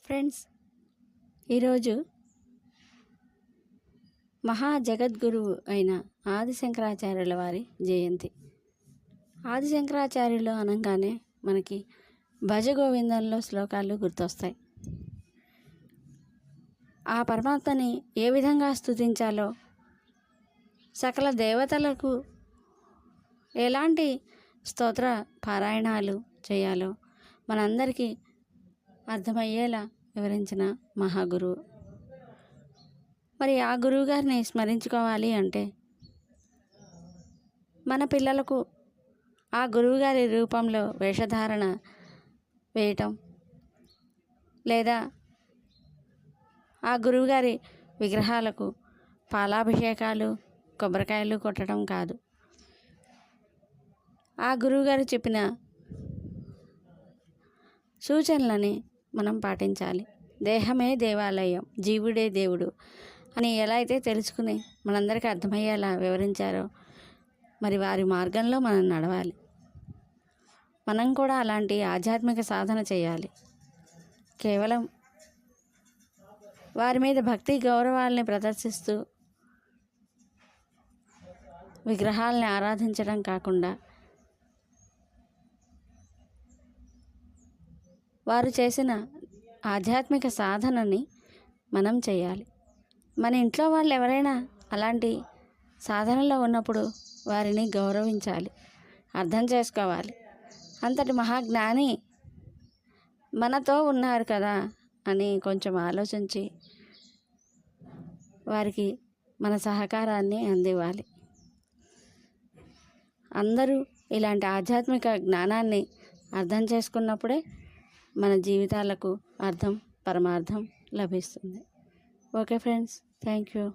Friends, ఈరోజు మహా జగద్గురువు అయిన ఆదిశంకరాచార్యుల వారి జయంతి. ఆదిశంకరాచార్యులు అనగానే మనకి భజగోవిందంలో శ్లోకాలు గుర్తొస్తాయి. ఆ పరమాత్మని ఏ విధంగా స్తుతించాలో, సకల దేవతలకు ఎలాంటి స్తోత్ర పారాయణాలు చేయాలో మనందరికీ అర్థమయ్యేలా వివరించిన మహాగురువు. మరి ఆ గురువు గారిని స్మరించుకోవాలి అంటే మన పిల్లలకు ఆ గురువుగారి రూపంలో వేషధారణ వేయటం, లేదా ఆ గురువుగారి విగ్రహాలకు పాలాభిషేకాలు, కొబ్బరికాయలు కొట్టడం కాదు. ఆ గురువుగారు చెప్పిన సూచనలని మనం పాటించాలి. దేహమే దేవాలయం, జీవుడే దేవుడు అని ఎలా అయితే తెలుసుకుని మనందరికీ అర్థమయ్యేలా వివరించారో, మరి వారి మార్గంలో మనం నడవాలి. మనం కూడా అలాంటి ఆధ్యాత్మిక సాధన చేయాలి. కేవలం వారి మీద భక్తి గౌరవాల్ని ప్రదర్శిస్తూ విగ్రహాలని ఆరాధించడం కాకుండా, వారు చేసిన ఆధ్యాత్మిక సాధనని మనం చేయాలి. మన ఇంట్లో వాళ్ళు ఎవరైనా అలాంటి సాధనలో ఉన్నప్పుడు వారిని గౌరవించాలి, అర్థం చేసుకోవాలి. అంతటి మహాజ్ఞాని మనతో ఉన్నారు కదా అని కొంచెం ఆలోచించి వారికి మన సహకారాన్ని అందివ్వాలి. అందరూ ఇలాంటి ఆధ్యాత్మిక జ్ఞానాన్ని అర్థం చేసుకున్నప్పుడే మన జీవితాలకు అర్థం, పరమార్థం లభిస్తుంది. Okay friends, thank you.